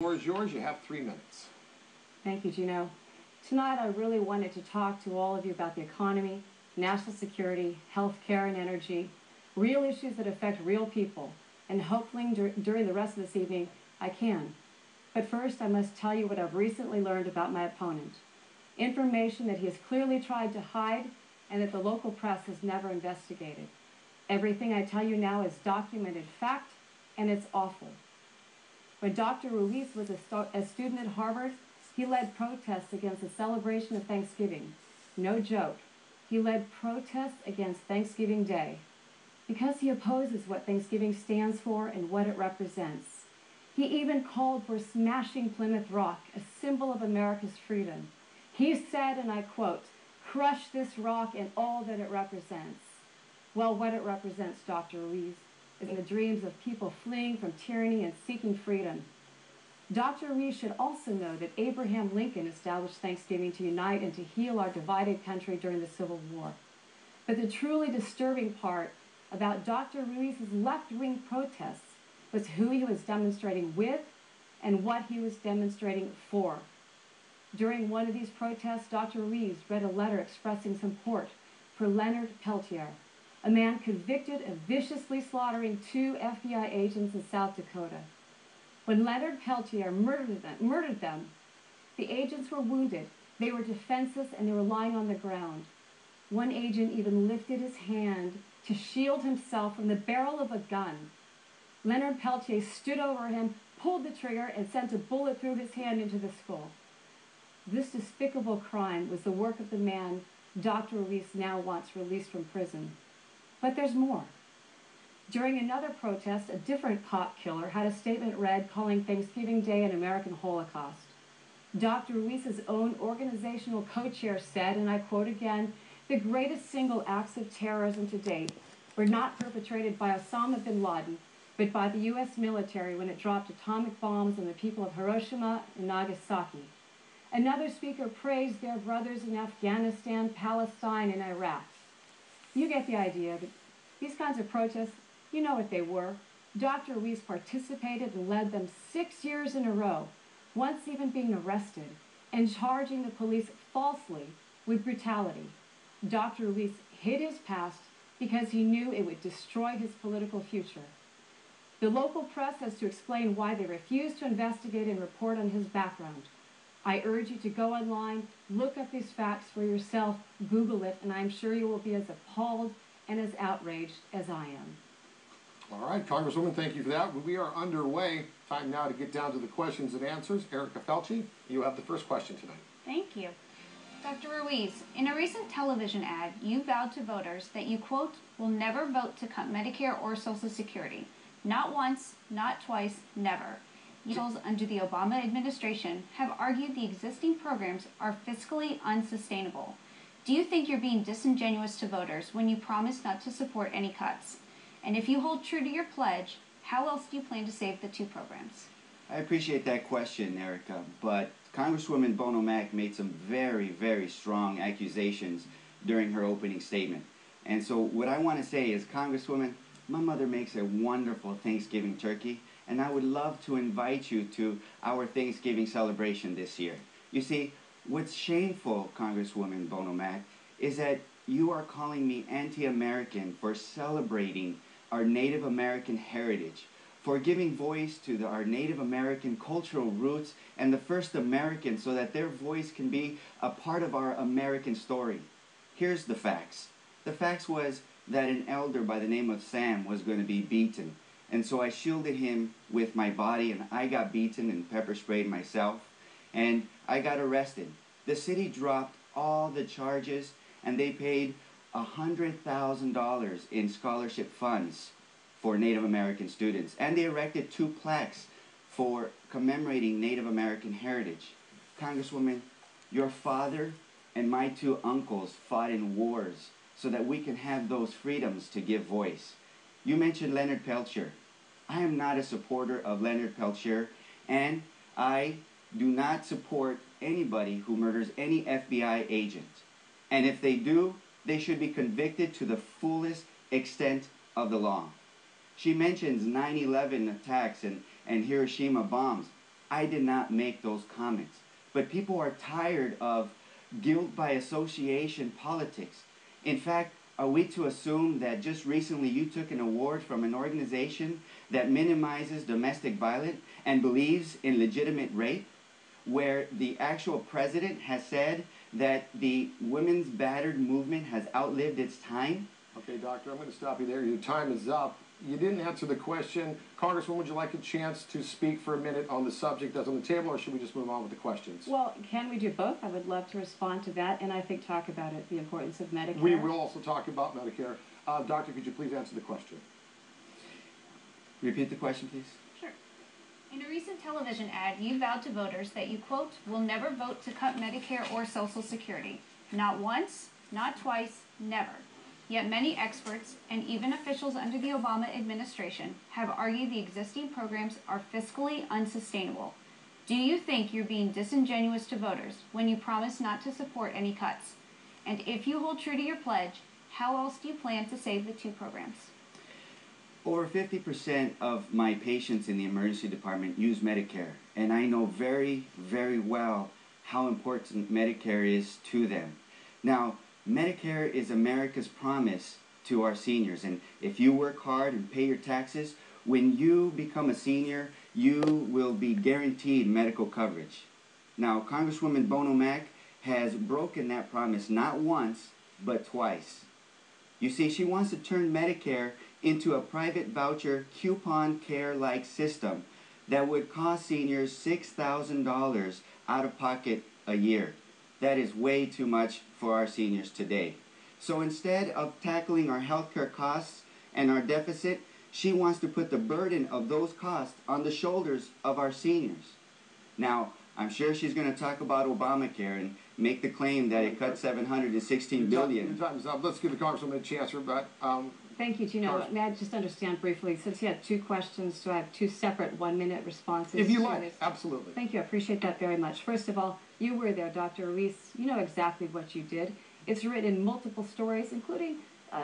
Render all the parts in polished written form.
The floor is yours. You have 3 minutes. Thank you, Gino. Tonight I really wanted to talk to all of you about the economy, national security, health care, and energy, real issues that affect real people, and hopefully during the rest of this evening I can. But first I must tell you what I've recently learned about my opponent. Information that he has clearly tried to hide and that the local press has never investigated. Everything I tell you now is documented fact, and it's awful. When Dr. Ruiz was a student at Harvard, he led protests against the celebration of Thanksgiving. No joke. He led protests against Thanksgiving Day because he opposes what Thanksgiving stands for and what it represents. He even called for smashing Plymouth Rock, a symbol of America's freedom. He said, and I quote, "Crush this rock and all that it represents." Well, what it represents, Dr. Ruiz, is the dreams of people fleeing from tyranny and seeking freedom. Dr. Ruiz should also know that Abraham Lincoln established Thanksgiving to unite and to heal our divided country during the Civil War. But the truly disturbing part about Dr. Ruiz's left-wing protests was who he was demonstrating with and what he was demonstrating for. During one of these protests, Dr. Ruiz read a letter expressing support for Leonard Peltier, a man convicted of viciously slaughtering 2 FBI agents in South Dakota. When Leonard Peltier murdered them, the agents were wounded. They were defenseless and they were lying on the ground. One agent even lifted his hand to shield himself from the barrel of a gun. Leonard Peltier stood over him, pulled the trigger, and sent a bullet through his hand into the skull. This despicable crime was the work of the man Dr. Ruiz now wants released from prison. But there's more. During another protest, a different cop killer had a statement read calling Thanksgiving Day an American Holocaust. Dr. Ruiz's own organizational co-chair said, and I quote again, "The greatest single acts of terrorism to date were not perpetrated by Osama bin Laden, but by the U.S. military when it dropped atomic bombs on the people of Hiroshima and Nagasaki." Another speaker praised their brothers in Afghanistan, Palestine, and Iraq. You get the idea. But these kinds of protests, you know what they were. Dr. Ruiz participated and led them 6 years in a row, once even being arrested and charging the police falsely with brutality. Dr. Ruiz hid his past because he knew it would destroy his political future. The local press has to explain why they refused to investigate and report on his background. I urge you to go online, look up these facts for yourself, Google it, and I'm sure you will be as appalled and as outraged as I am. All right, Congresswoman, thank you for that. We are underway. Time now to get down to the questions and answers. Erica Felci, you have the first question tonight. Thank you. Dr. Ruiz, in a recent television ad, you vowed to voters that you, quote, will never vote to cut Medicare or Social Security. Not once, not twice, never. Officials under the Obama administration have argued the existing programs are fiscally unsustainable. Do you think you're being disingenuous to voters when you promise not to support any cuts? And if you hold true to your pledge, how else do you plan to save the 2 programs? I appreciate that question, Erica, but Congresswoman Bono Mack made some very, very strong accusations during her opening statement. And so what I want to say is, Congresswoman, my mother makes a wonderful Thanksgiving turkey, and I would love to invite you to our Thanksgiving celebration this year. You see, what's shameful, Congresswoman Bono Mack, is that you are calling me anti-American for celebrating our Native American heritage, for giving voice to our Native American cultural roots and the first Americans so that their voice can be a part of our American story. Here's the facts. The facts was that an elder by the name of Sam was going to be beaten. And so I shielded him with my body, and I got beaten and pepper sprayed myself, and I got arrested. The city dropped all the charges, and they paid $100,000 in scholarship funds for Native American students. And they erected 2 plaques for commemorating Native American heritage. Congresswoman, your father and my 2 uncles fought in wars so that we can have those freedoms to give voice. You mentioned Leonard Peltier. I am not a supporter of Leonard Peltier, and I do not support anybody who murders any FBI agent. And if they do, they should be convicted to the fullest extent of the law. She mentions 9/11 attacks and Hiroshima bombs. I did not make those comments. But people are tired of guilt by association politics. In fact, are we to assume that just recently you took an award from an organization that minimizes domestic violence and believes in legitimate rape, where the actual president has said that the women's battered movement has outlived its time? Okay, Doctor, I'm going to stop you there. Your time is up. You didn't answer the question. Congresswoman, would you like a chance to speak for a minute on the subject that's on the table, or should we just move on with the questions? Well, can we do both? I would love to respond to that, and I think talk about it, the importance of Medicare. We will also talk about Medicare. Doctor, could you please answer the question? Repeat the question, please. Sure. In a recent television ad, you vowed to voters that you, quote, will never vote to cut Medicare or Social Security. Not once, not twice, never. Yet many experts, and even officials under the Obama administration, have argued the existing programs are fiscally unsustainable. Do you think you're being disingenuous to voters when you promise not to support any cuts? And if you hold true to your pledge, how else do you plan to save the two programs? Over 50% of my patients in the emergency department use Medicare, and I know very, very well how important Medicare is to them. Now, Medicare is America's promise to our seniors, and if you work hard and pay your taxes, when you become a senior, you will be guaranteed medical coverage. Now, Congresswoman Bono Mack has broken that promise not once, but twice. You see, she wants to turn Medicare into a private voucher coupon care-like system that would cost seniors $6,000 out of pocket a year. That is way too much for our seniors today. So instead of tackling our healthcare costs and our deficit, she wants to put the burden of those costs on the shoulders of our seniors. Now, I'm sure she's going to talk about Obamacare and make the claim that it cut $716 billion. Your time is up. Let's give the Congresswoman a chance for that. Thank you, Gino. May I just understand briefly, since you had two questions, do I have two separate 1-minute responses? If you to like, this? absolutely. Thank you. I appreciate that very much. First of all, you were there, Dr. Ruiz. You know exactly what you did. It's written in multiple stories, including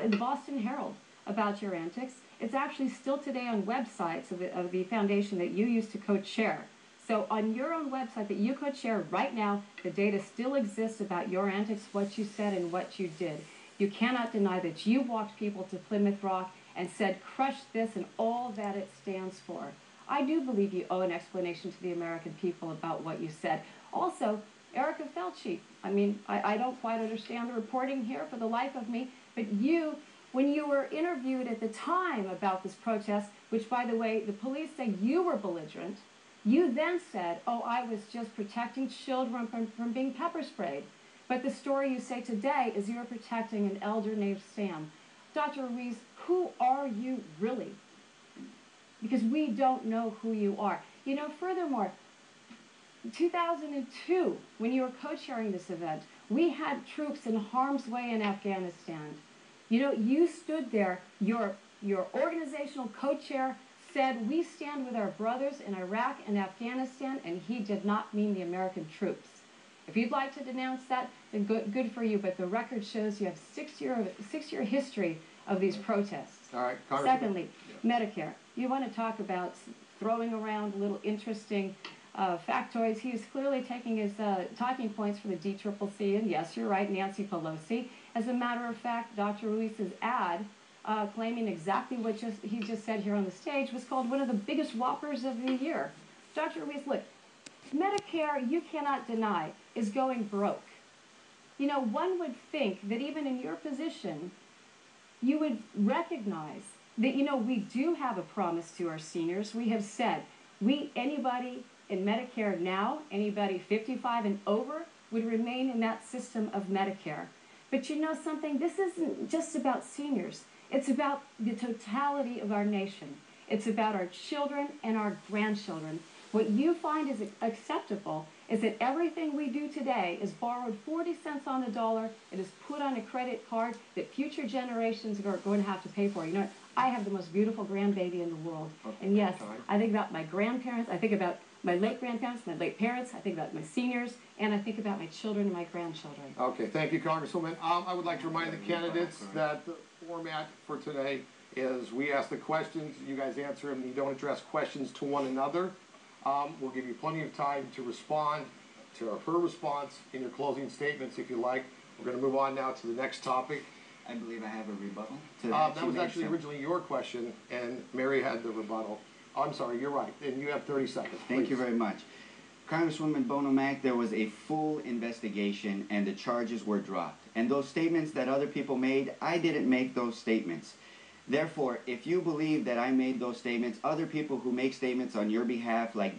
the Boston Herald, about your antics. It's actually still today on websites of the foundation that you used to co-chair. So on your own website that you co-chair right now, the data still exists about your antics, what you said and what you did. You cannot deny that you walked people to Plymouth Rock and said, crush this and all that it stands for. I do believe you owe an explanation to the American people about what you said. Also, Erica Felci, I mean, I don't quite understand the reporting here for the life of me, but you, when you were interviewed at the time about this protest, which, by the way, the police say you were belligerent, you then said, oh, I was just protecting children from being pepper sprayed. But the story you say today is you're protecting an elder named Sam. Dr. Ruiz, who are you really? Because we don't know who you are. You know, furthermore, 2002, when you were co-chairing this event, we had troops in harm's way in Afghanistan. You know, you stood there, your organizational co-chair said, we stand with our brothers in Iraq and Afghanistan, and he did not mean the American troops. If you'd like to denounce that, then good for you, but the record shows you have six-year history of these protests. All right, Secondly, Medicare. You want to talk about throwing around little interesting factoids. He is clearly taking his talking points from the DCCC, and yes, you're right, Nancy Pelosi. As a matter of fact, Dr. Ruiz's ad claiming exactly what he just said here on the stage was called one of the biggest whoppers of the year. Dr. Ruiz, look, Medicare, you cannot deny, is going broke. You know, one would think that even in your position, you would recognize that, you know, we do have a promise to our seniors. We have said, anybody in Medicare now, anybody 55 and over, would remain in that system of Medicare. But you know something? This isn't just about seniors. It's about the totality of our nation. It's about our children and our grandchildren. What you find is acceptable is that everything we do today is borrowed 40 cents on the dollar. It is put on a credit card that future generations are going to have to pay for. You know, I have the most beautiful grandbaby in the world. And yes, I think about my grandparents. I think about my late grandparents, my late parents. I think about my seniors. And I think about my children and my grandchildren. Okay, thank you, Congresswoman. I would like to remind the candidates that the format for today is we ask the questions, you guys answer them, you don't address questions to one another. We'll give you plenty of time to respond to her response in your closing statements if you like. We're going to move on now to the next topic. I believe I have a rebuttal. That was actually originally your question, and Mary had the rebuttal. I'm sorry, you're right, and you have 30 seconds. Thank you very much. Congresswoman Bono Mack, there was a full investigation and the charges were dropped. And those statements that other people made, I didn't make those statements. Therefore, if you believe that I made those statements, other people who make statements on your behalf, like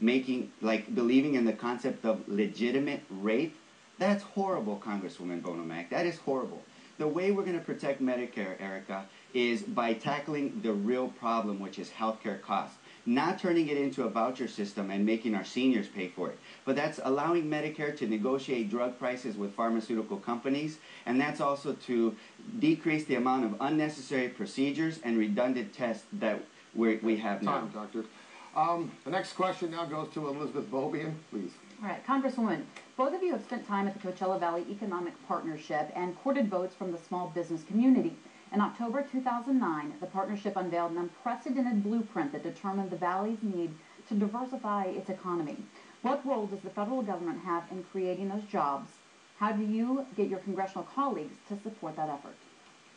believing in the concept of legitimate rape, that's horrible, Congresswoman Bono Mack. That is horrible. The way we're going to protect Medicare, Erica, is by tackling the real problem, which is healthcare costs. Not turning it into a voucher system and making our seniors pay for it. But that's allowing Medicare to negotiate drug prices with pharmaceutical companies, and that's also to decrease the amount of unnecessary procedures and redundant tests that we have now. Time, Doctor. The next question now goes to Elizabeth Bobian, please. All right, Congresswoman, both of you have spent time at the Coachella Valley Economic Partnership and courted votes from the small business community. In October 2009, the partnership unveiled an unprecedented blueprint that determined the valley's need to diversify its economy. What role does the federal government have in creating those jobs? How do you get your congressional colleagues to support that effort?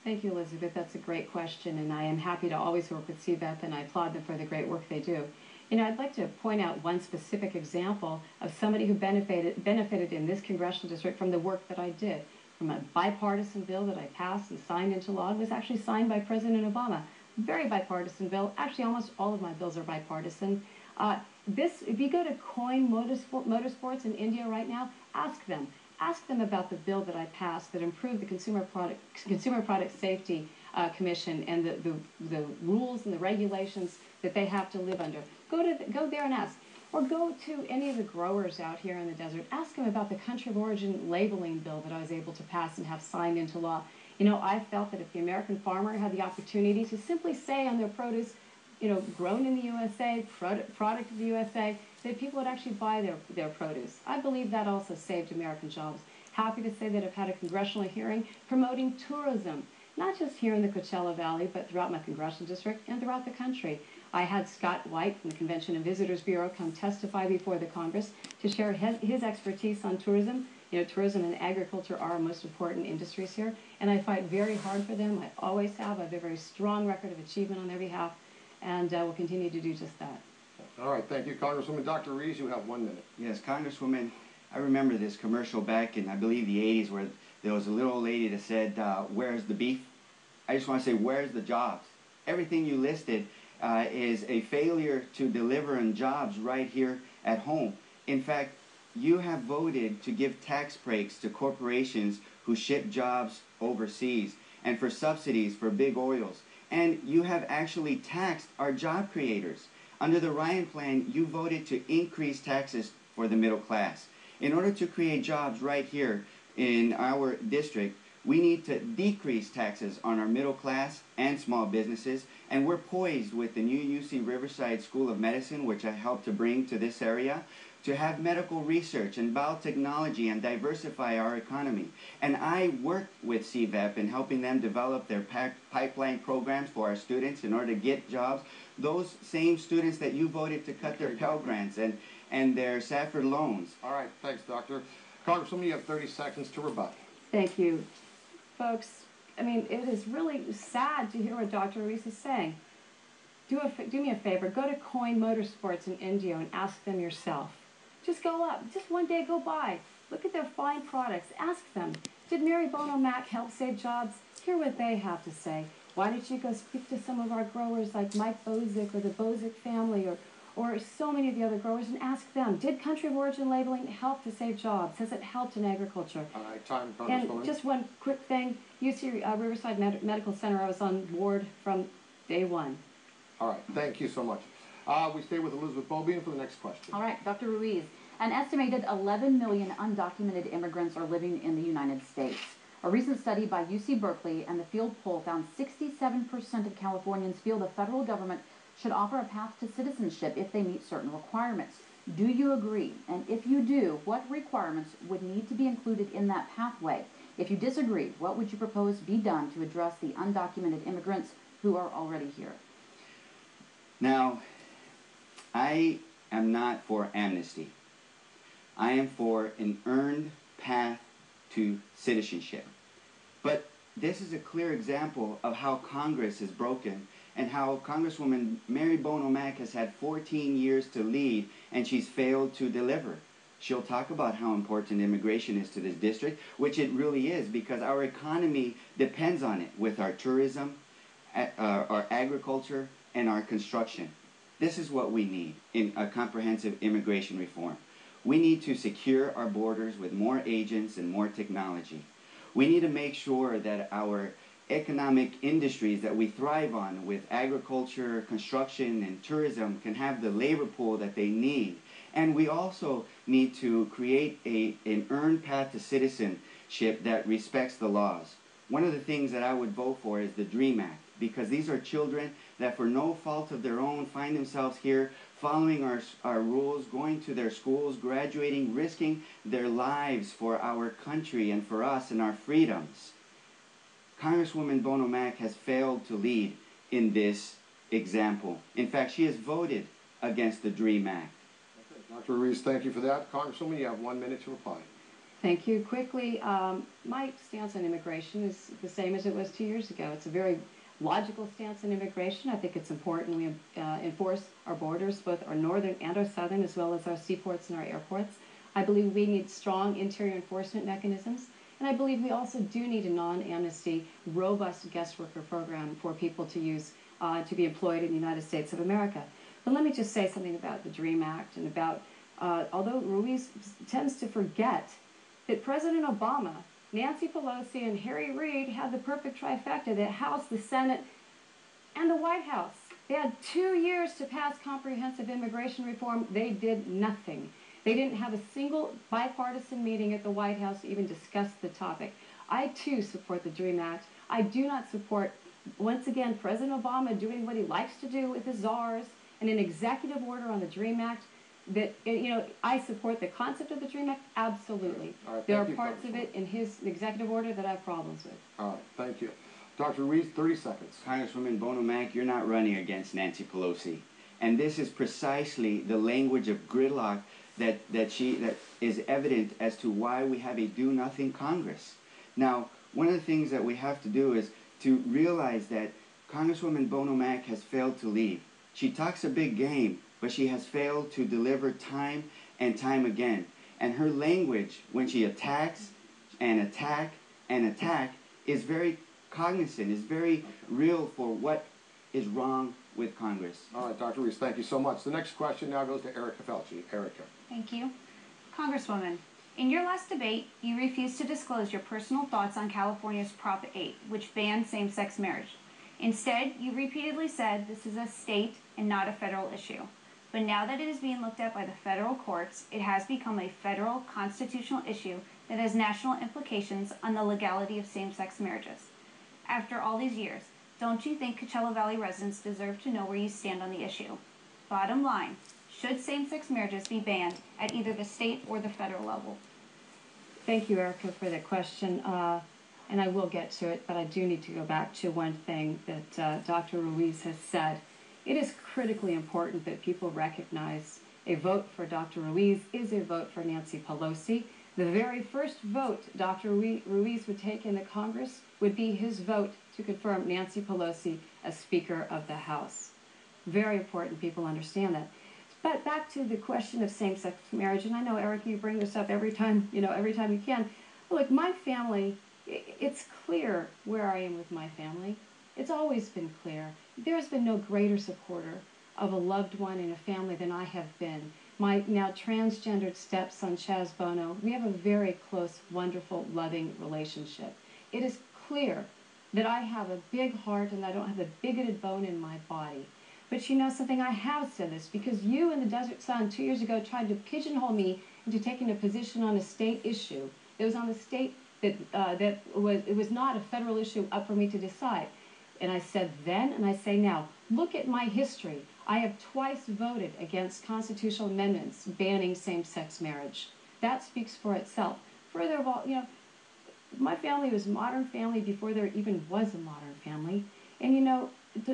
Thank you, Elizabeth. That's a great question, and I am happy to always work with CVEP, and I applaud them for the great work they do. You know, I'd like to point out one specific example of somebody who benefited in this congressional district from the work that I did. From a bipartisan bill that I passed and signed into law. It was actually signed by President Obama. Very bipartisan bill. Actually, almost all of my bills are bipartisan. If you go to Coin Motorsports in India right now, ask them about the bill that I passed that improved the Consumer Product Safety Commission and the rules and the regulations that they have to live under. Go there and ask. Or go to any of the growers out here in the desert. Ask them about the country of origin labeling bill that I was able to pass and have signed into law. You know, I felt that if the American farmer had the opportunity to simply say on their produce, you know, grown in the USA, product of the USA, that people would actually buy their produce. I believe that also saved American jobs. Happy to say that I've had a congressional hearing promoting tourism, not just here in the Coachella Valley, but throughout my congressional district and throughout the country. I had Scott White from the Convention and Visitors Bureau come testify before the Congress to share his expertise on tourism. You know, tourism and agriculture are our most important industries here, and I fight very hard for them. I always have. I have a very strong record of achievement on their behalf, and will continue to do just that. All right, thank you, Congresswoman. Dr. Rees, you have 1 minute. Yes, Congresswoman, I remember this commercial back in, I believe, the 80s where there was a little old lady that said, where's the beef? I just want to say, where's the jobs? Everything you listed is a failure to deliver on jobs right here at home. In fact, you have voted to give tax breaks to corporations who ship jobs overseas and for subsidies for big oils. And you have actually taxed our job creators. Under the Ryan Plan, you voted to increase taxes for the middle class. In order to create jobs right here in our district, we need to decrease taxes on our middle class and small businesses, and we're poised with the new UC Riverside School of Medicine, which I helped to bring to this area, to have medical research and biotechnology and diversify our economy. And I worked with CVEP in helping them develop their pipeline programs for our students in order to get jobs. Those same students that you voted to cut their Pell Grants and their Safford loans. All right, thanks, Doctor. Congresswoman, you have 30 seconds to rebut. Thank you. Folks, I mean, it is really sad to hear what Dr. Rees is saying. Do me a favor, go to Coin Motorsports in India and ask them yourself. Just go up, just one day go by. Look at their fine products, ask them. Did Mary Bono Mack help save jobs? Hear what they have to say. Why don't you go speak to some of our growers like Mike Bozick or the Bozick family or so many of the other growers and ask them, did country of origin labeling help to save jobs? Has it helped in agriculture? All right, time, Congresswoman. And just one quick thing, UC Riverside Medical Center, I was on board from day one. All right, thank you so much. We stay with Elizabeth Bobian for the next question. All right, Dr. Ruiz, an estimated 11 million undocumented immigrants are living in the United States. A recent study by UC Berkeley and the field poll found 67% of Californians feel the federal government should offer a path to citizenship if they meet certain requirements. Do you agree? And if you do, what requirements would need to be included in that pathway? If you disagree, what would you propose be done to address the undocumented immigrants who are already here? Now, I am not for amnesty. I am for an earned path to citizenship. But this is a clear example of how Congress is broken and how Congresswoman Mary Bono Mack has had 14 years to lead and she's failed to deliver. She'll talk about how important immigration is to this district, which it really is because our economy depends on it with our tourism, our agriculture, and our construction. This is what we need in a comprehensive immigration reform. We need to secure our borders with more agents and more technology. We need to make sure that our economic industries that we thrive on with agriculture, construction, and tourism can have the labor pool that they need. And we also need to create an earned path to citizenship that respects the laws. One of the things that I would vote for is the DREAM Act, because these are children that for no fault of their own find themselves here following our rules, going to their schools, graduating, risking their lives for our country and for us and our freedoms. Congresswoman Bono Mack has failed to lead in this example. In fact, she has voted against the DREAM Act. Okay, Dr. Ruiz, thank you for that. Congresswoman, you have 1 minute to reply. Thank you. Quickly, my stance on immigration is the same as it was 2 years ago. It's a very logical stance on immigration. I think it's important we enforce our borders, both our northern and our southern, as well as our seaports and our airports. I believe we need strong interior enforcement mechanisms. And I believe we also do need a non-amnesty, robust guest worker program for people to use to be employed in the United States of America. But let me just say something about the DREAM Act and about, although Ruiz tends to forget that President Obama, Nancy Pelosi, and Harry Reid had the perfect trifecta, the House, the Senate, and the White House. They had 2 years to pass comprehensive immigration reform. They did nothing. They didn't have a single bipartisan meeting at the White House to even discuss the topic. I, too, support the DREAM Act. I do not support, once again, President Obama doing what he likes to do with his czars and an executive order on the DREAM Act. That, you know, I support the concept of the DREAM Act, absolutely. Right, there are parts of it in his executive order that I have problems with. All right, thank you. Dr. Ruiz, 30 seconds. Congresswoman Bono Mack, you're not running against Nancy Pelosi. And this is precisely the language of gridlock that is evident as to why we have a do-nothing Congress. Now, one of the things that we have to do is to realize that Congresswoman Bono Mack has failed to lead. She talks a big game, but she has failed to deliver time and time again. And her language, when she attacks and attack and attack, is very cognizant, is very real for what is wrong with Congress. All right, Dr. Ruiz, thank you so much. The next question now goes to Erica Felci. Erica. Thank you. Congresswoman, in your last debate, you refused to disclose your personal thoughts on California's Prop 8, which bans same-sex marriage. Instead, you repeatedly said this is a state and not a federal issue. But now that it is being looked at by the federal courts, it has become a federal constitutional issue that has national implications on the legality of same-sex marriages. After all these years, don't you think Coachella Valley residents deserve to know where you stand on the issue? Bottom line, should same-sex marriages be banned at either the state or the federal level? Thank you, Erica, for the question. And I will get to it, but I do need to go back to one thing that Dr. Ruiz has said. It is critically important that people recognize a vote for Dr. Ruiz is a vote for Nancy Pelosi. The very first vote Dr. Ruiz would take in the Congress would be his vote to confirm Nancy Pelosi as Speaker of the House. Very important people understand that. But back to the question of same-sex marriage, and I know, Eric, you bring this up every time you can. Look, my family, it's clear where I am with my family. It's always been clear. There's been no greater supporter of a loved one in a family than I have been. My now transgendered stepson, Chaz Bono, we have a very close, wonderful, loving relationship. It is clear that I have a big heart and I don't have a bigoted bone in my body. But you know something, I have said this because you in the Desert Sun 2 years ago tried to pigeonhole me into taking a position on a state issue. It was on the state that it was not a federal issue up for me to decide. And I said then, and I say now, look at my history. I have twice voted against constitutional amendments banning same-sex marriage. That speaks for itself. Further of all, you know, my family was a modern family before there even was a modern family. And you know,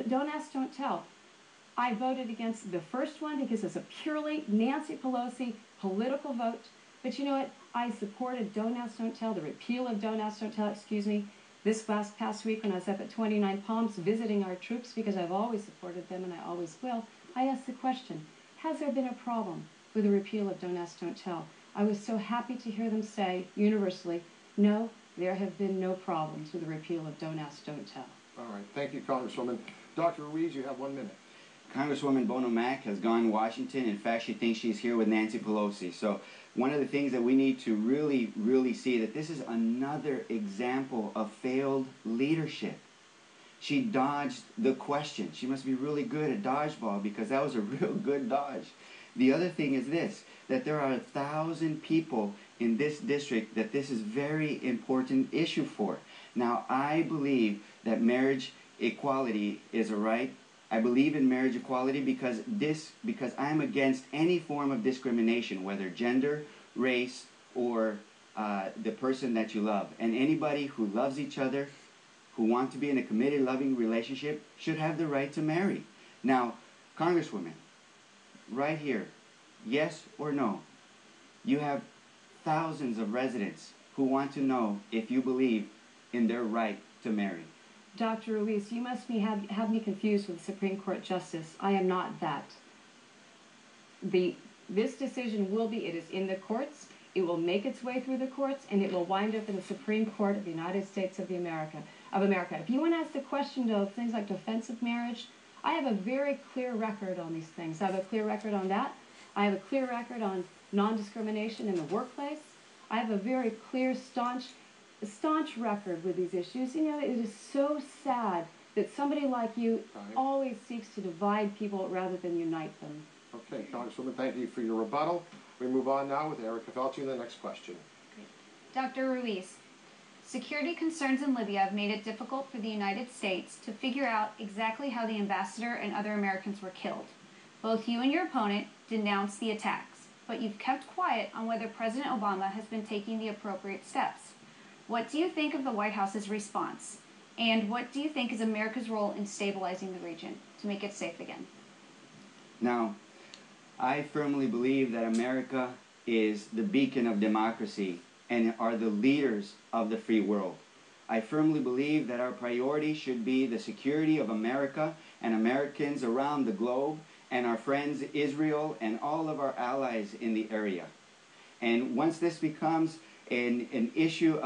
don't ask, don't tell. I voted against the first one because it's a purely Nancy Pelosi political vote. But you know what? I supported Don't Ask, Don't Tell, the repeal of Don't Ask, Don't Tell, excuse me, this past week when I was up at 29 Palms visiting our troops, because I've always supported them and I always will. I asked the question, has there been a problem with the repeal of Don't Ask, Don't Tell? I was so happy to hear them say universally, no, there have been no problems with the repeal of Don't Ask, Don't Tell. All right. Thank you, Congresswoman. Dr. Ruiz, you have 1 minute. Congresswoman Bono Mack has gone to Washington. In fact, she thinks she's here with Nancy Pelosi. So one of the things that we need to really see that this is another example of failed leadership. She dodged the question. She must be really good at dodgeball because that was a real good dodge. The other thing is this, that there are 1,000 people in this district that this is very important issue for. Now, I believe that marriage equality is a right. I believe in marriage equality because I'm against any form of discrimination, whether gender, race, or the person that you love. And anybody who loves each other, who want to be in a committed, loving relationship, should have the right to marry. Now, Congresswoman, right here, yes or no, you have thousands of residents who want to know if you believe in their right to marry. Dr. Ruiz, you must have me confused with the Supreme Court Justice. I am not that. This decision it is in the courts, it will make its way through the courts, and it will wind up in the Supreme Court of the United States of America. If you want to ask the question of things like defensive marriage, I have a very clear record on these things. I have a clear record on that. I have a clear record on non-discrimination in the workplace. I have a very clear, staunch record with these issues. You know, it is so sad that somebody like you always seeks to divide people rather than unite them. Okay, Congresswoman, thank you for your rebuttal. We move on now with Erica Felci and the next question. Dr. Ruiz, security concerns in Libya have made it difficult for the United States to figure out exactly how the ambassador and other Americans were killed. Both you and your opponent denounced the attacks, but you've kept quiet on whether President Obama has been taking the appropriate steps. What do you think of the White House's response? And what do you think is America's role in stabilizing the region to make it safe again? Now, I firmly believe that America is the beacon of democracy and are the leaders of the free world. I firmly believe that our priority should be the security of America and Americans around the globe and our friends Israel and all of our allies in the area. And once this becomes an issue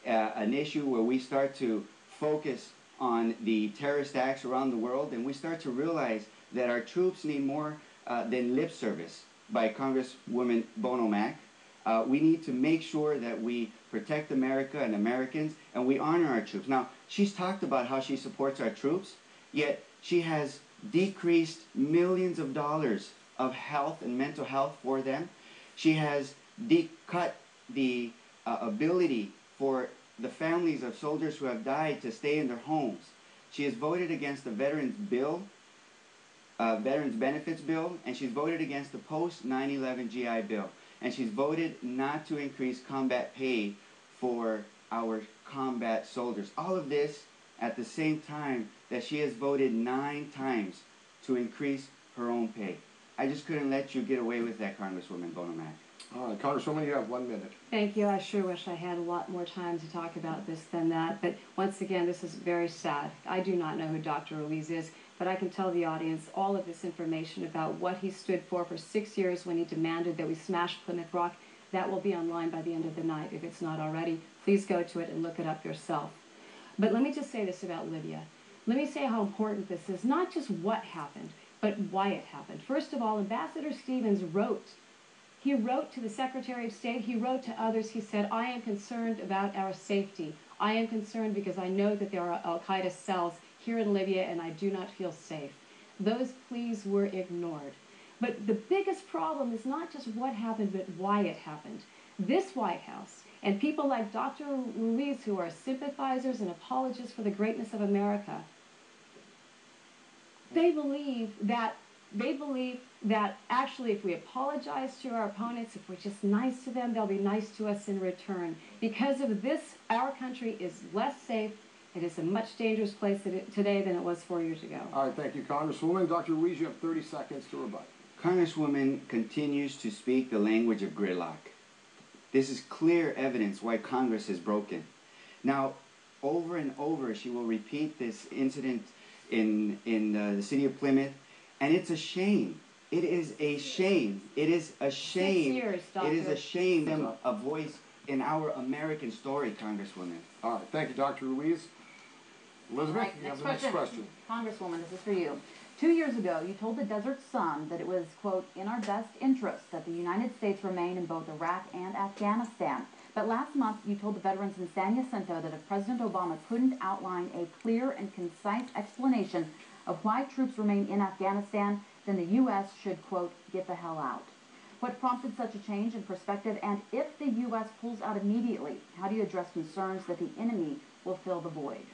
an issue where we start to focus on the terrorist acts around the world, and we start to realize that our troops need more than lip service by Congresswoman Bono Mack. We need to make sure that we protect America and Americans, and we honor our troops. Now, she's talked about how she supports our troops, yet she has decreased millions of dollars of health and mental health for them. She has cut the ability for the families of soldiers who have died to stay in their homes. She has voted against the Veterans Benefits Bill, and she's voted against the post-9/11 GI Bill. And she's voted not to increase combat pay for our combat soldiers. All of this at the same time that she has voted 9 times to increase her own pay. I just couldn't let you get away with that, Congresswoman Bono Mack. All right, Congresswoman, you have 1 minute. Thank you. I sure wish I had a lot more time to talk about this than that. But once again, this is very sad. I do not know who Dr. Ruiz is, but I can tell the audience all of this information about what he stood for 6 years when he demanded that we smash Plymouth Rock. That will be online by the end of the night. If it's not already, please go to it and look it up yourself. But let me just say this about Libya. Let me say how important this is, not just what happened, but why it happened. First of all, Ambassador Stevens wrote. He wrote to the Secretary of State. He wrote to others. He said, I am concerned about our safety. I am concerned because I know that there are al-Qaeda cells here in Libya and I do not feel safe. Those pleas were ignored. But the biggest problem is not just what happened, but why it happened. This White House and people like Dr. Ruiz, who are sympathizers and apologists for the greatness of America, they believe that actually if we apologize to our opponents, if we're just nice to them, they'll be nice to us in return. Because of this, our country is less safe It is a much dangerous place today than it was 4 years ago. All right, thank you, Congresswoman. Dr. Ruiz, you have 30 seconds to rebut. Congresswoman continues to speak the language of gridlock. This is clear evidence why Congress is broken. Now, over and over, she will repeat this incident in the city of Plymouth, and it's a shame. It is a shame. It is a shame. 6 years, Doctor. It is a shame. A voice in our American story, Congresswoman. All right, thank you, Dr. Ruiz. Elizabeth, Right, you have the next question. Congresswoman, this is for you. 2 years ago, you told the Desert Sun that it was, quote, in our best interest that the United States remain in both Iraq and Afghanistan. But last month, you told the veterans in San Jacinto that if President Obama couldn't outline a clear and concise explanation of why troops remain in Afghanistan, then the U.S. should, quote, get the hell out. What prompted such a change in perspective? And if the U.S. pulls out immediately, how do you address concerns that the enemy will fill the void?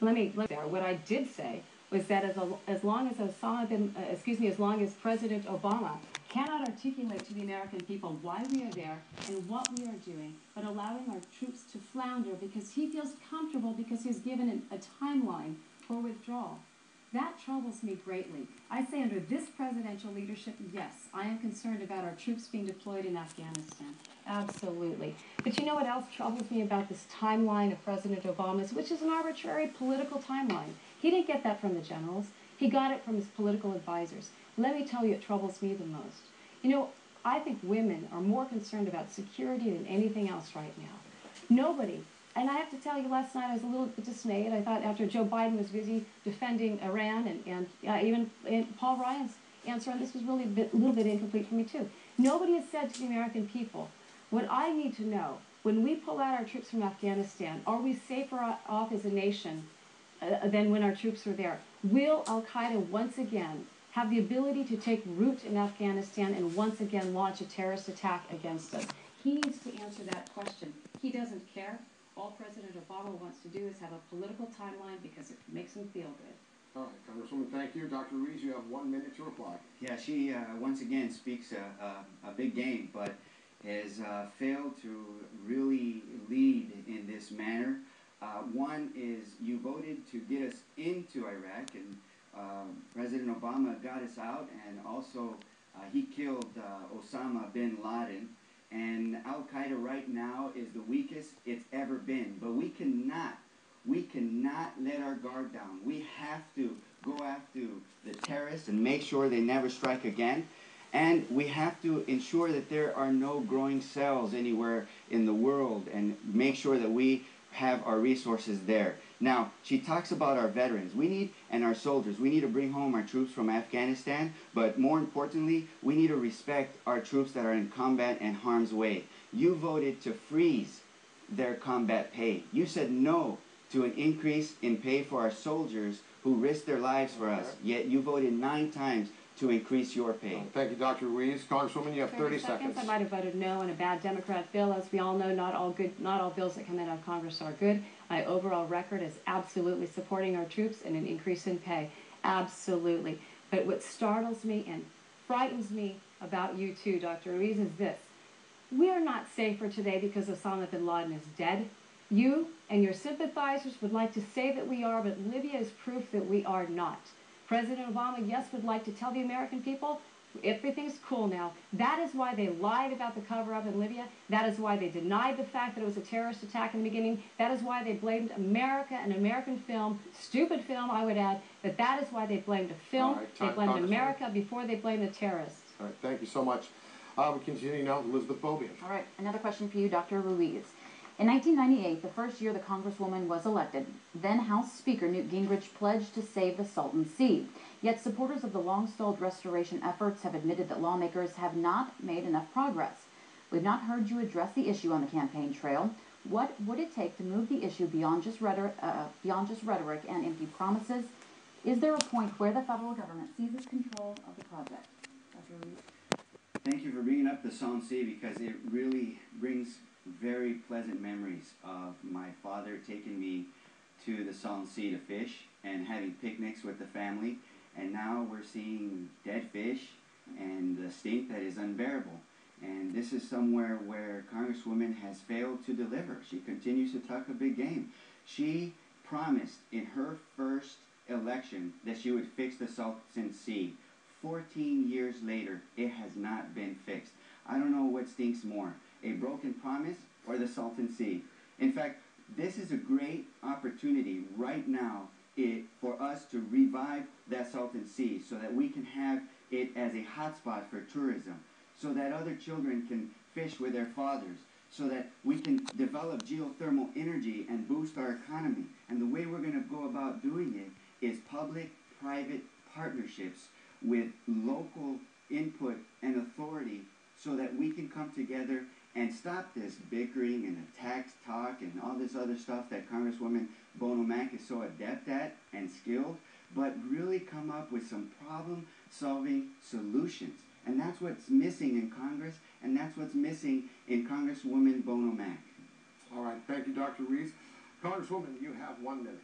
What I did say was that as long as President Obama cannot articulate to the American people why we are there and what we are doing, but allowing our troops to flounder because he feels comfortable because he's given a timeline for withdrawal. That troubles me greatly. I say under this presidential leadership, yes, I am concerned about our troops being deployed in Afghanistan. Absolutely. But you know what else troubles me about this timeline of President Obama's, which is an arbitrary political timeline. He didn't get that from the generals. He got it from his political advisors. Let me tell you, it troubles me the most. You know, I think women are more concerned about security than anything else right now. Nobody. And I have to tell you, last night I was a little bit dismayed. I thought after Joe Biden was busy defending Iran and even Paul Ryan's answer on this was really a little bit incomplete for me too. Nobody has said to the American people, what I need to know, when we pull out our troops from Afghanistan, are we safer off as a nation than when our troops were there? Will al-Qaeda once again have the ability to take root in Afghanistan and once again launch a terrorist attack against us? He needs to answer that question. He doesn't care. All President Obama wants to do is have a political timeline because it makes him feel good. All right, Congresswoman, thank you. Dr. Ruiz, you have 1 minute to reply. Yeah, she once again speaks a big game, but has failed to really lead in this manner. One is you voted to get us into Iraq, and President Obama got us out, and also he killed Osama bin Laden. And al-Qaeda right now is the weakest it's ever been. But we cannot let our guard down. We have to go after the terrorists and make sure they never strike again. And we have to ensure that there are no growing cells anywhere in the world and make sure that we have our resources there. Now, she talks about our veterans and our soldiers. We need to bring home our troops from Afghanistan, but more importantly, we need to respect our troops that are in combat and harm's way. You voted to freeze their combat pay. You said no to an increase in pay for our soldiers who risked their lives for us, yet you voted 9 times to increase your pay. Thank you, Dr. Ruiz. Congresswoman, you have 30 seconds. I might have voted no on a bad Democrat bill. As we all know, not all bills that come out of Congress are good. My overall record is absolutely supporting our troops and an increase in pay. Absolutely. But what startles me and frightens me about you too, Dr. Ruiz, is this. We are not safer today because Osama bin Laden is dead. You and your sympathizers would like to say that we are, but Libya is proof that we are not. President Obama, yes, would like to tell the American people everything's cool now. That is why they lied about the cover-up in Libya. That is why they denied the fact that it was a terrorist attack in the beginning. That is why they blamed America and American film, stupid film, I would add, but that is why they blamed the film. They blamed America before they blamed the terrorists. All right, thank you so much. We continue now with Elizabeth Bobian. All right, another question for you, Dr. Ruiz. In 1998, the first year the Congresswoman was elected, then House Speaker Newt Gingrich pledged to save the Salton Sea. Yet supporters of the long-stalled restoration efforts have admitted that lawmakers have not made enough progress. We've not heard you address the issue on the campaign trail. What would it take to move the issue beyond just rhetoric and empty promises? Is there a point where the federal government seizes control of the project? Dr. Ruiz? Thank you for bringing up the Salton Sea because it really brings very pleasant memories of my father taking me to the Salton Sea to fish and having picnics with the family. And now we're seeing dead fish and the stink that is unbearable. And this is somewhere where Congresswoman has failed to deliver. She continues to talk a big game. She promised in her first election that she would fix the Salton Sea. 14 years later, it has not been fixed. I don't know what stinks more, a broken promise or the Salton Sea. In fact, this is a great opportunity right now for us to revive that Salton Sea so that we can have it as a hotspot for tourism, so that other children can fish with their fathers, so that we can develop geothermal energy and boost our economy. And the way we're going to go about doing it is public-private partnerships with local input and authority so that we can come together and stop this bickering and the tax talk and all this other stuff that Congresswoman Bono Mack is so adept at and skilled, but really come up with some problem-solving solutions. And that's what's missing in Congress, and that's what's missing in Congresswoman Bono Mack. All right, thank you, Dr. Ruiz. Congresswoman, you have 1 minute.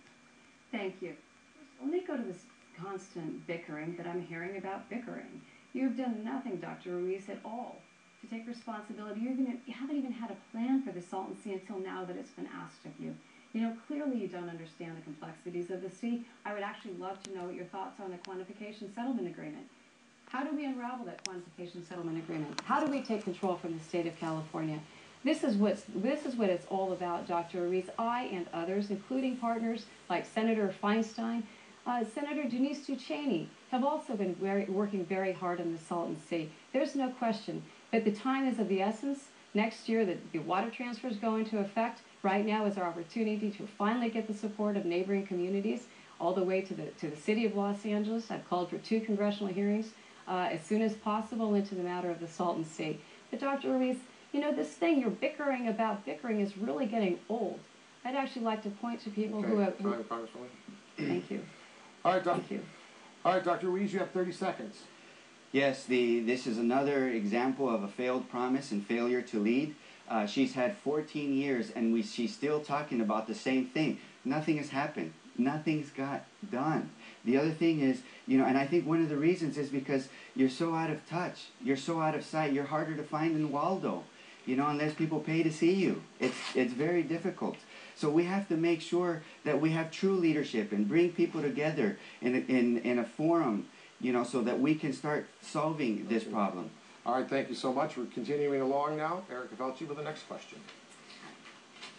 Thank you. Let me go to this constant bickering that I'm hearing about bickering. You've done nothing, Dr. Ruiz, at all to take responsibility. You haven't even had a plan for the Salton Sea until now that it's been asked of you. You know, clearly you don't understand the complexities of the sea. I would actually love to know what your thoughts are on the quantification settlement agreement. How do we unravel that quantification settlement agreement? How do we take control from the state of California? This is what it's all about, Dr. Ruiz. I and others, including partners like Senator Feinstein, Senator Denise Ducheney, have also been working very hard on the Salton Sea. There's no question. But the time is of the essence. Next year, the water transfers go into effect. Right now is our opportunity to finally get the support of neighboring communities all the way to the city of Los Angeles. I've called for 2 congressional hearings as soon as possible into the matter of the Salton Sea. But Dr. Ruiz, you know, this thing you're bickering about bickering is really getting old. I'd actually like to point to people who have... Time, Congresswoman. Thank you. All right, Thank you. All right, Dr. Ruiz, you have 30 seconds. Yes, this is another example of a failed promise and failure to lead. She's had 14 years, and she's still talking about the same thing. Nothing has happened. Nothing's got done. The other thing is, you know, and I think one of the reasons is because you're so out of touch. You're so out of sight. You're harder to find than Waldo, you know, unless people pay to see you. It's very difficult. So we have to make sure that we have true leadership and bring people together in a forum, you know, so that we can start solving this problem. All right, thank you so much. We're continuing along now. Erica Felci with the next question.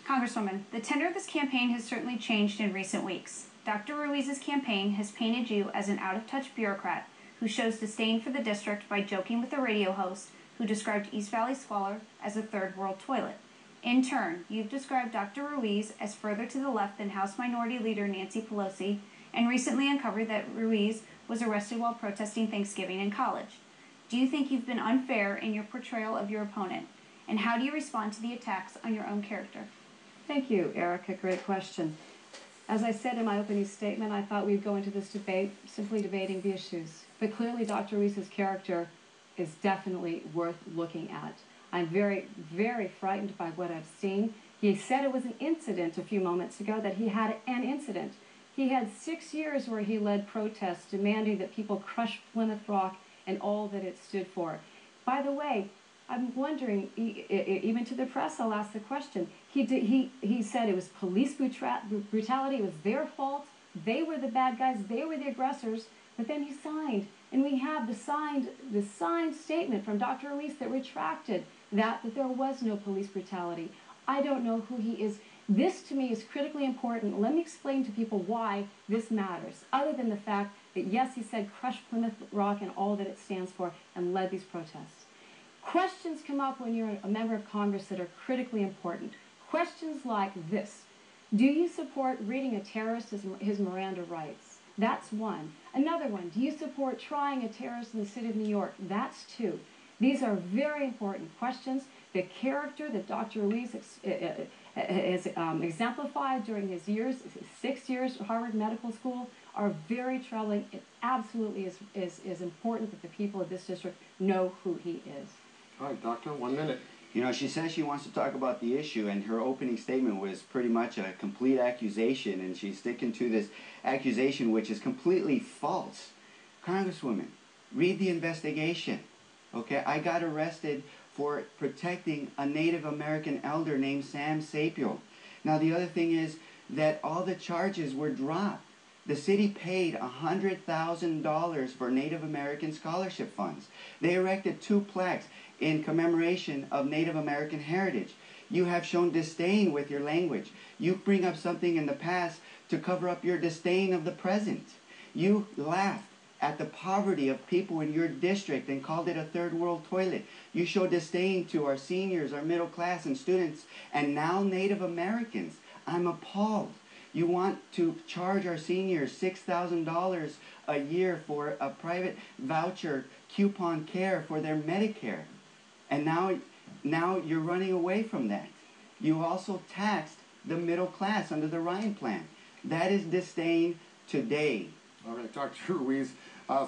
Congresswoman, the tenor of this campaign has certainly changed in recent weeks. Dr. Ruiz's campaign has painted you as an out-of-touch bureaucrat who shows disdain for the district by joking with a radio host who described East Valley squalor as a third world toilet. In turn, you've described Dr. Ruiz as further to the left than House Minority Leader Nancy Pelosi, and recently uncovered that Ruiz was arrested while protesting Thanksgiving in college. Do you think you've been unfair in your portrayal of your opponent? And how do you respond to the attacks on your own character? Thank you, Erica. Great question. As I said in my opening statement, I thought we'd go into this debate simply debating the issues. But clearly Dr. Ruiz's character is definitely worth looking at. I'm very, very frightened by what I've seen. He said it was an incident a few moments ago, that he had an incident. He had 6 years where he led protests demanding that people crush Plymouth Rock and all that it stood for. By the way, I'm wondering, even to the press, I'll ask the question. He said it was police brutality, it was their fault, they were the bad guys, they were the aggressors, but then he signed. And we have the signed statement from Dr. Ruiz that retracted that there was no police brutality. I don't know who he is. This, to me, is critically important. Let me explain to people why this matters, other than the fact that, yes, he said crush Plymouth Rock and all that it stands for and led these protests. Questions come up when you're a member of Congress that are critically important. Questions like this. Do you support reading a terrorist his Miranda rights? That's one. Another one. Do you support trying a terrorist in the city of New York? That's two. These are very important questions. The character that Dr. Ruiz has exemplified during his 6 years at Harvard Medical School are very troubling. It absolutely is important that the people of this district know who he is. All right, Doctor, 1 minute. You know, she says she wants to talk about the issue, and her opening statement was pretty much a complete accusation, and she's sticking to this accusation, which is completely false. Congresswoman, read the investigation. Okay, I got arrested for protecting a Native American elder named Sam Sapiel. Now, the other thing is, that all the charges were dropped. The city paid $100,000 for Native American scholarship funds. They erected 2 plaques in commemoration of Native American heritage. You have shown disdain with your language. You bring up something in the past to cover up your disdain of the present. You laughed at the poverty of people in your district and called it a third world toilet. You show disdain to our seniors, our middle class and students, and now Native Americans. I'm appalled. You want to charge our seniors $6,000 a year for a private voucher coupon care for their Medicare. And now you're running away from that. You also taxed the middle class under the Ryan Plan. That is disdain today. All right, Dr. Ruiz.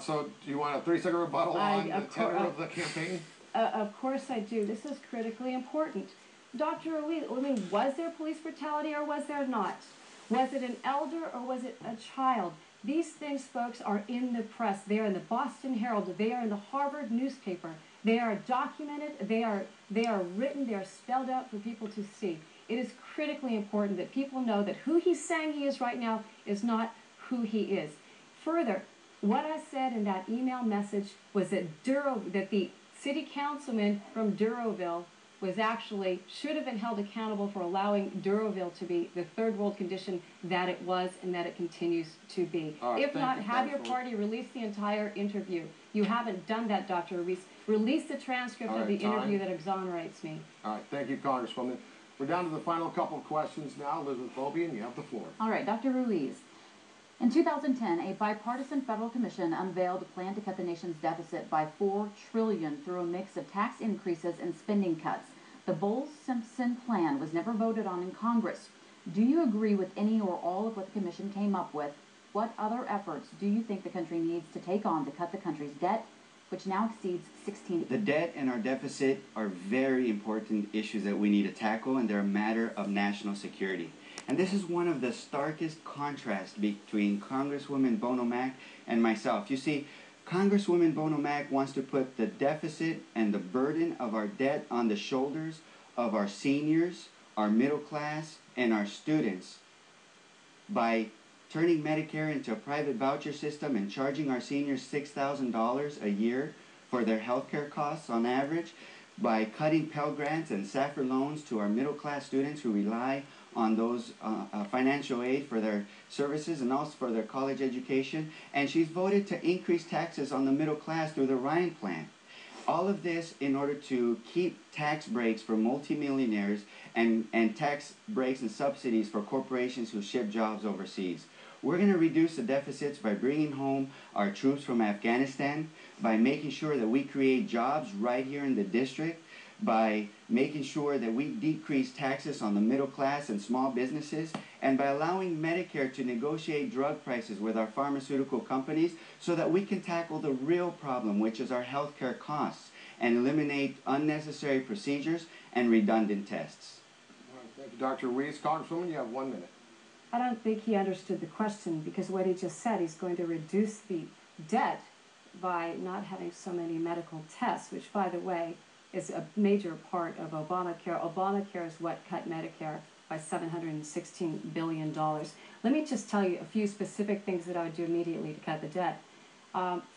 So do you want a 30-second rebuttal on the tenor of the campaign? Of course I do. This is critically important. Dr. Ruiz, I mean, was there police brutality or was there not? Was it an elder or was it a child? These things, folks, are in the press. They are in the Boston Herald. They are in the Harvard newspaper. They are documented. They are written. They are spelled out for people to see. It is critically important that people know that who he's saying he is right now is not who he is. Further, what I said in that email message was that the city councilman from Duroville should have been held accountable for allowing Duroville to be the third world condition that it was and that it continues to be. Right, if not, have your party release the entire interview. You haven't done that, Dr. Ruiz. Release the transcript of the interview that exonerates me. All right, thank you, Congresswoman. We're down to the final couple of questions now. Elizabeth Bobian, you have the floor. All right, Dr. Ruiz. In 2010, a bipartisan federal commission unveiled a plan to cut the nation's deficit by $4 trillion through a mix of tax increases and spending cuts. The Bowles-Simpson plan was never voted on in Congress. Do you agree with any or all of what the commission came up with? What other efforts do you think the country needs to take on to cut the country's debt, which now exceeds $16 billion? The debt and our deficit are very important issues that we need to tackle, and they're a matter of national security. And this is one of the starkest contrasts between Congresswoman Bono Mack and myself. You see, Congresswoman Bono Mack wants to put the deficit and the burden of our debt on the shoulders of our seniors, our middle class, and our students by turning Medicare into a private voucher system and charging our seniors $6,000 a year for their health care costs on average, by cutting Pell Grants and SAFR loans to our middle class students who rely on those financial aid for their services and also for their college education. And she's voted to increase taxes on the middle class through the Ryan Plan. All of this in order to keep tax breaks for multimillionaires and tax breaks and subsidies for corporations who ship jobs overseas. We're going to reduce the deficits by bringing home our troops from Afghanistan, by making sure that we create jobs right here in the district, by making sure that we decrease taxes on the middle class and small businesses, and by allowing Medicare to negotiate drug prices with our pharmaceutical companies so that we can tackle the real problem, which is our health care costs, and eliminate unnecessary procedures and redundant tests. All right, thank you, Dr. Ruiz. Congresswoman, you have 1 minute. I don't think he understood the question, because what he just said, he's going to reduce the debt by not having so many medical tests, which, by the way, is a major part of Obamacare. Obamacare is what cut Medicare by $716 billion. Let me just tell you a few specific things that I would do immediately to cut the debt.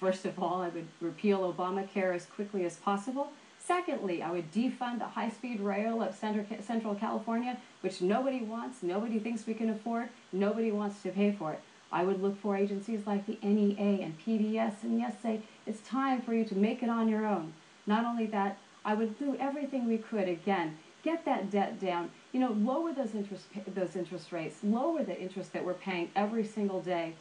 First of all, I would repeal Obamacare as quickly as possible. Secondly, I would defund the high-speed rail of Central California, which nobody wants, nobody thinks we can afford, nobody wants to pay for it. I would look for agencies like the NEA and PBS and yes, say, it's time for you to make it on your own. Not only that, I would do everything we could, again, get that debt down, lower those interest rates, lower the interest that we're paying every single day.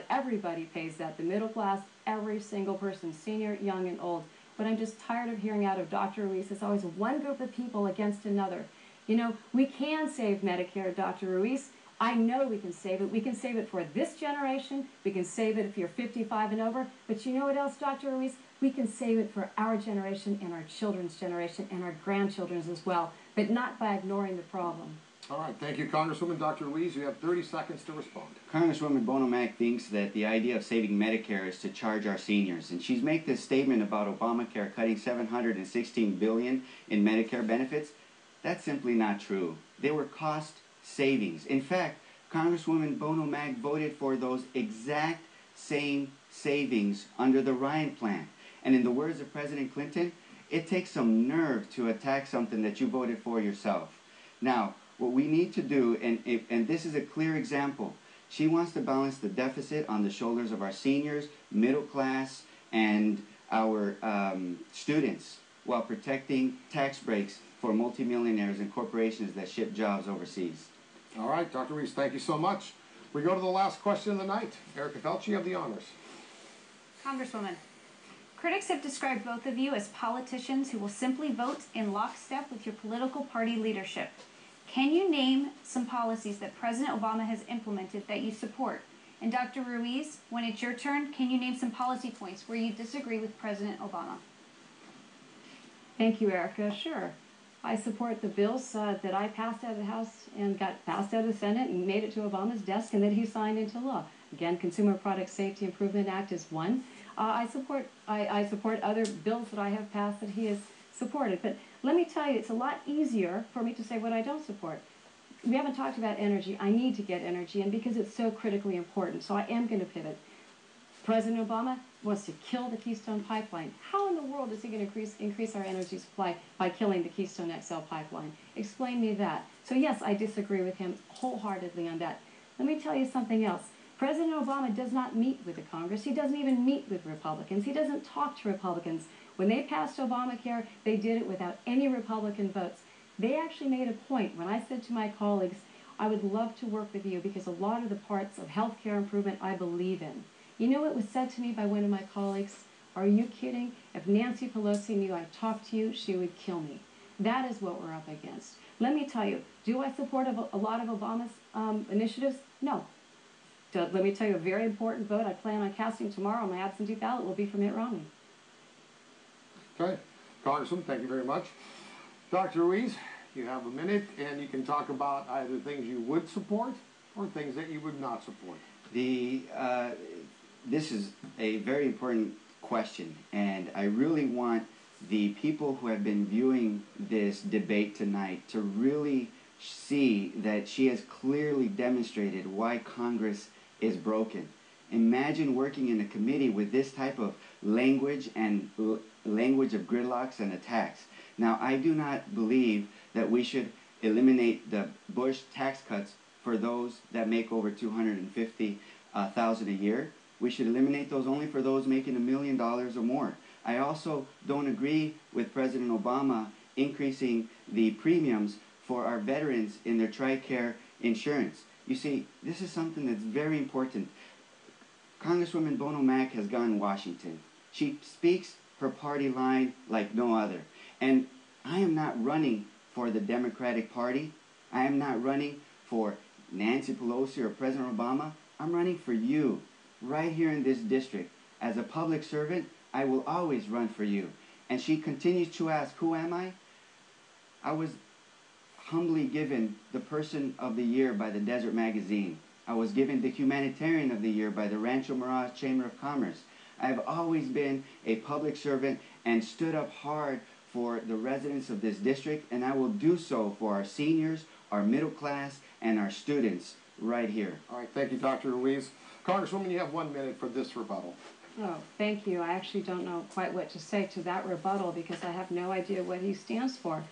Everybody pays that, the middle class, every single person, senior, young, and old. But I'm just tired of hearing out of Dr. Ruiz. It's always one group of people against another. We can save Medicare, Dr. Ruiz. I know we can save it. We can save it for this generation. We can save it if you're 55 and over. But you know what else, Dr. Ruiz? We can save it for our generation and our children's generation and our grandchildren's as well, but not by ignoring the problem. All right, thank you, Congresswoman. Dr. Ruiz, you have 30 seconds to respond. Congresswoman Bono Mack thinks that the idea of saving Medicare is to charge our seniors. And she's made this statement about Obamacare cutting $716 billion in Medicare benefits. That's simply not true. They were cost savings. In fact, Congresswoman Bono Mack voted for those exact same savings under the Ryan plan. And in the words of President Clinton, it takes some nerve to attack something that you voted for yourself. Now, what we need to do, and this is a clear example, she wants to balance the deficit on the shoulders of our seniors, middle class, and our students, while protecting tax breaks for multimillionaires and corporations that ship jobs overseas. All right, Dr. Ruiz, thank you so much. We go to the last question of the night. Erica Felch, you have the honors. Congresswoman, critics have described both of you as politicians who will simply vote in lockstep with your political party leadership. Can you name some policies that President Obama has implemented that you support? And Dr. Ruiz, when it's your turn, can you name some policy points where you disagree with President Obama? Thank you, Erica. Sure. I support the bills that I passed out of the House and got passed out of the Senate and made it to Obama's desk and that he signed into law. Again, Consumer Product Safety Improvement Act is one. I support other bills that I have passed that he has supported. But let me tell you, it's a lot easier for me to say what I don't support. We haven't talked about energy. I need to get energy, and because it's so critically important, so I am going to pivot. President Obama wants to kill the Keystone Pipeline. How in the world is he going to increase our energy supply by killing the Keystone XL pipeline? Explain me that. So yes, I disagree with him wholeheartedly on that. Let me tell you something else. President Obama does not meet with the Congress. He doesn't even meet with Republicans. He doesn't talk to Republicans. When they passed Obamacare, they did it without any Republican votes. They actually made a point when I said to my colleagues, I would love to work with you because a lot of the parts of health care improvement I believe in. You know what was said to me by one of my colleagues? Are you kidding? If Nancy Pelosi knew I talked to you, she would kill me. That is what we're up against. Let me tell you, do I support a lot of Obama's initiatives? No. Let me tell you a very important vote I plan on casting tomorrow on my absentee ballot will be for Mitt Romney. Okay. Congressman, thank you very much. Dr. Ruiz, you have a minute, and you can talk about either things you would support or things that you would not support. This is a very important question, and I really want the people who have been viewing this debate tonight to really see that she has clearly demonstrated why Congress is broken. Imagine working in a committee with this type of language and language of gridlocks and attacks. Now, I do not believe that we should eliminate the Bush tax cuts for those that make over $250,000 a year. We should eliminate those only for those making $1 million or more. I also don't agree with President Obama increasing the premiums for our veterans in their TRICARE insurance. You see, this is something that's very important. Congresswoman Bono Mack has gone Washington. She speaks her party line like no other. And I am not running for the Democratic Party. I am not running for Nancy Pelosi or President Obama. I'm running for you, right here in this district. As a public servant, I will always run for you. And she continues to ask, who am I? I was humbly given the Person of the Year by the Desert Magazine. I was given the Humanitarian of the Year by the Rancho Mirage Chamber of Commerce. I've always been a public servant and stood up hard for the residents of this district, and I will do so for our seniors, our middle class, and our students right here. All right, thank you, Dr. Ruiz. Congresswoman, you have 1 minute for this rebuttal. Oh, thank you. I actually don't know quite what to say to that rebuttal because I have no idea what he stands for.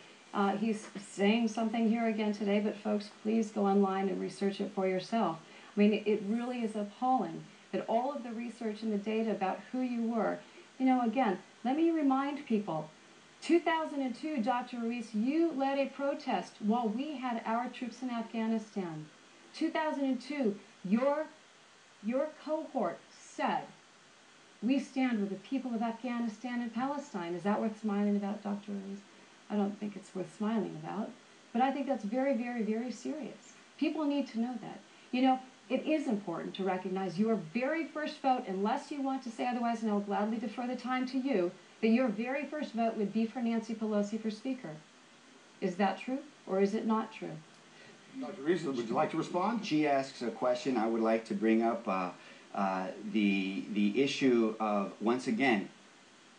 He's saying something here again today, but folks, please go online and research it for yourself. I mean, it really is appalling that all of the research and the data about who you were, you know, again, let me remind people, 2002, Dr. Ruiz, you led a protest while we had our troops in Afghanistan. 2002, your cohort said, we stand with the people of Afghanistan and Palestine. Is that worth smiling about, Dr. Ruiz? I don't think it's worth smiling about, but I think that's very, very, very serious. People need to know that. You know, it is important to recognize your very first vote, unless you want to say otherwise, and I'll gladly defer the time to you, that your very first vote would be for Nancy Pelosi for Speaker. Is that true, or is it not true? Dr. Ruiz, would you like to respond? She asks a question. I would like to bring up the issue of, once again,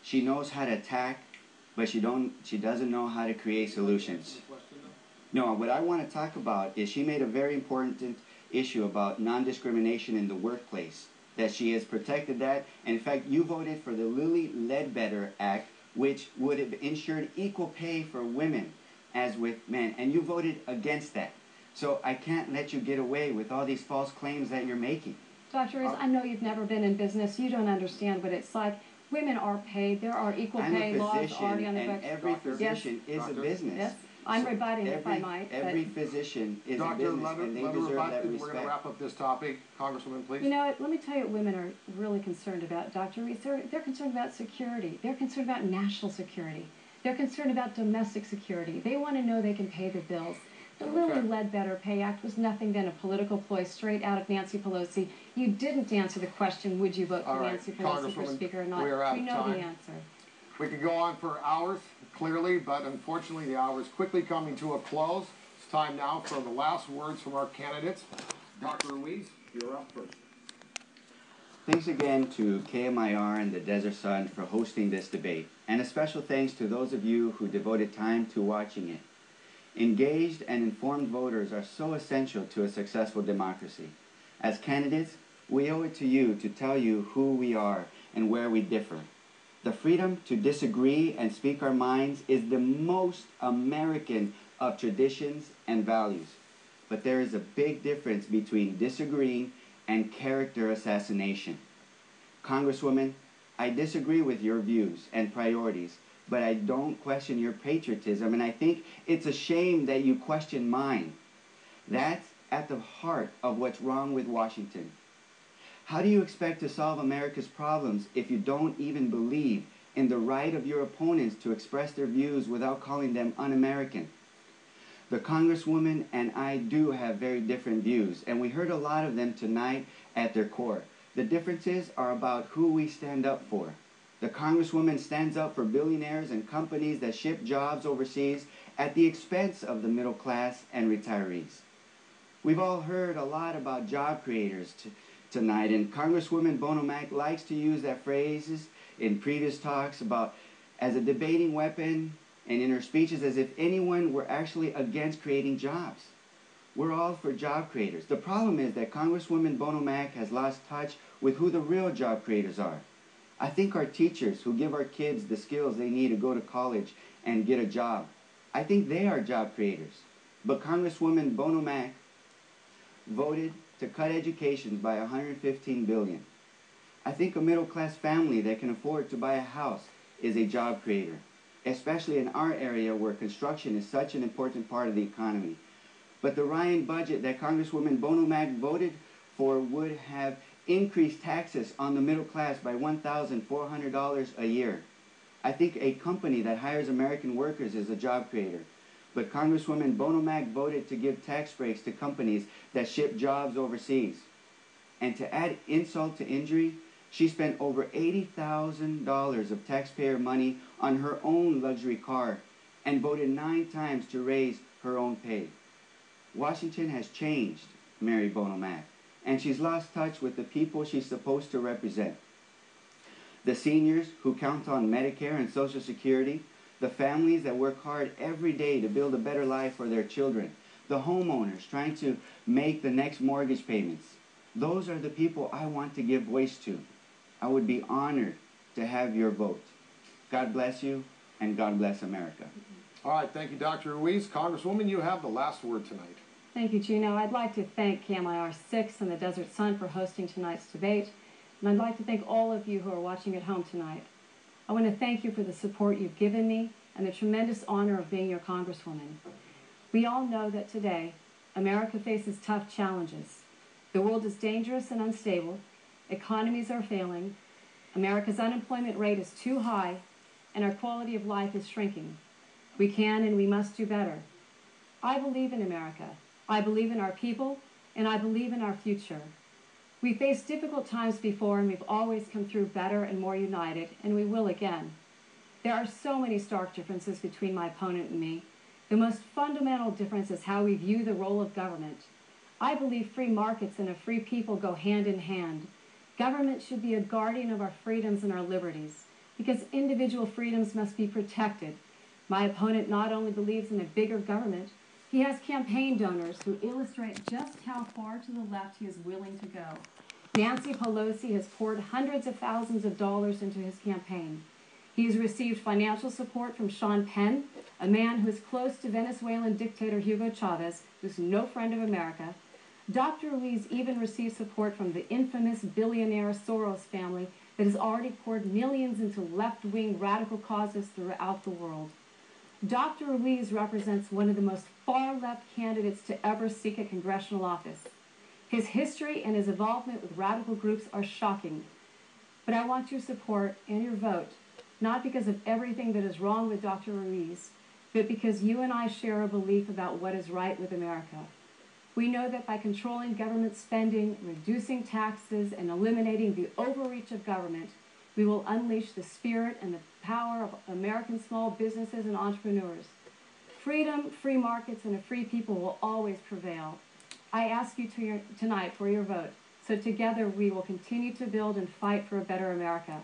she knows how to attack, but she doesn't know how to create solutions. No, what I want to talk about is she made a very important issue about non-discrimination in the workplace, that she has protected that. And in fact, you voted for the Lilly Ledbetter Act, which would have ensured equal pay for women as with men, and you voted against that. So I can't let you get away with all these false claims that you're making. Dr. Reese, I know you've never been in business. You don't understand what it's like. Women are paid. There are equal pay laws already on the books. Every physician is a business. Yes, I'm rebutting if I might. Every physician is a business, and they deserve that respect. We're going to wrap up this topic. Congresswoman, please. You know what? Let me tell you what women are really concerned about, Dr. Reese. They're concerned about security. They're concerned about national security. They're concerned about domestic security. They want to know they can pay their bills. The Lilly Ledbetter Pay Act was nothing but a political ploy straight out of Nancy Pelosi. You didn't answer the question, would you vote for Nancy Pelosi for Speaker or not? We know the answer. We could go on for hours, clearly, but unfortunately the hour is quickly coming to a close. It's time now for the last words from our candidates. Dr. Ruiz, you're up first. Thanks again to KMIR and the Desert Sun for hosting this debate, and a special thanks to those of you who devoted time to watching it. Engaged and informed voters are so essential to a successful democracy. As candidates, we owe it to you to tell you who we are and where we differ. The freedom to disagree and speak our minds is the most American of traditions and values. But there is a big difference between disagreeing and character assassination. Congresswoman, I disagree with your views and priorities, but I don't question your patriotism, and I think it's a shame that you question mine. That's at the heart of what's wrong with Washington. How do you expect to solve America's problems if you don't even believe in the right of your opponents to express their views without calling them un-American? The Congresswoman and I do have very different views, and we heard a lot of them tonight at their core. The differences are about who we stand up for. The Congresswoman stands up for billionaires and companies that ship jobs overseas at the expense of the middle class and retirees. We've all heard a lot about job creators tonight, and Congresswoman Bono Mack likes to use that phrase in previous talks about as a debating weapon and in her speeches as if anyone were actually against creating jobs. We're all for job creators. The problem is that Congresswoman Bono Mack has lost touch with who the real job creators are. I think our teachers who give our kids the skills they need to go to college and get a job, I think they are job creators. But Congresswoman Bono Mack voted to cut education by $115 billion. I think a middle-class family that can afford to buy a house is a job creator, especially in our area where construction is such an important part of the economy. But the Ryan budget that Congresswoman Bono Mack voted for would have increased taxes on the middle class by $1,400 a year. I think a company that hires American workers is a job creator. But Congresswoman Bono Mack voted to give tax breaks to companies that ship jobs overseas. And to add insult to injury, she spent over $80,000 of taxpayer money on her own luxury car and voted 9 times to raise her own pay. Washington has changed, Mary Bono Mack, and she's lost touch with the people she's supposed to represent. The seniors who count on Medicare and Social Security, the families that work hard every day to build a better life for their children, the homeowners trying to make the next mortgage payments. Those are the people I want to give voice to. I would be honored to have your vote. God bless you, and God bless America. All right, thank you, Dr. Ruiz. Congresswoman, you have the last word tonight. Thank you, Gino. I'd like to thank KMIR-6 and the Desert Sun for hosting tonight's debate, and I'd like to thank all of you who are watching at home tonight. I want to thank you for the support you've given me and the tremendous honor of being your Congresswoman. We all know that today, America faces tough challenges. The world is dangerous and unstable, economies are failing, America's unemployment rate is too high, and our quality of life is shrinking. We can and we must do better. I believe in America. I believe in our people, and I believe in our future. We faced difficult times before, and we've always come through better and more united, and we will again. There are so many stark differences between my opponent and me. The most fundamental difference is how we view the role of government. I believe free markets and a free people go hand in hand. Government should be a guardian of our freedoms and our liberties, because individual freedoms must be protected. My opponent not only believes in a bigger government, He has campaign donors who illustrate just how far to the left he is willing to go. Nancy Pelosi has poured hundreds of thousands of dollars into his campaign. He has received financial support from Sean Penn, a man who is close to Venezuelan dictator Hugo Chavez, who's no friend of America. Dr. Ruiz even received support from the infamous billionaire Soros family that has already poured millions into left-wing radical causes throughout the world. Dr. Ruiz represents one of the most far-left candidates to ever seek a congressional office. His history and his involvement with radical groups are shocking. But I want your support and your vote, not because of everything that is wrong with Dr. Ruiz, but because you and I share a belief about what is right with America. We know that by controlling government spending, reducing taxes, and eliminating the overreach of government, we will unleash the spirit and the power of American small businesses and entrepreneurs. Freedom, free markets, and a free people will always prevail. I ask you tonight for your vote, so together we will continue to build and fight for a better America.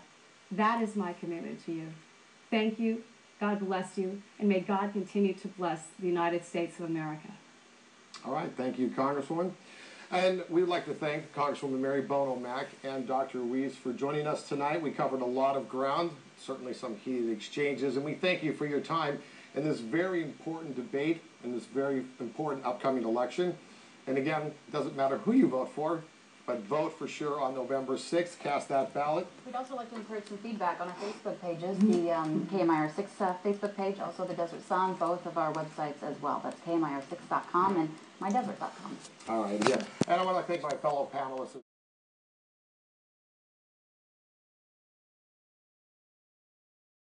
That is my commitment to you. Thank you, God bless you, and may God continue to bless the United States of America. All right, thank you, Congresswoman. And we would like to thank Congresswoman Mary Bono Mack and Dr. Ruiz for joining us tonight. We covered a lot of ground, certainly some heated exchanges, and we thank you for your time in this very important debate in this very important upcoming election. And again, it doesn't matter who you vote for, but vote for sure on November 6th. Cast that ballot. We'd also like to encourage some feedback on our Facebook pages, the KMIR-6 Facebook page, also the Desert Sun, both of our websites as well. That's KMIR6.com and mydesert.com. All right, yeah. And I want to thank my fellow panelists.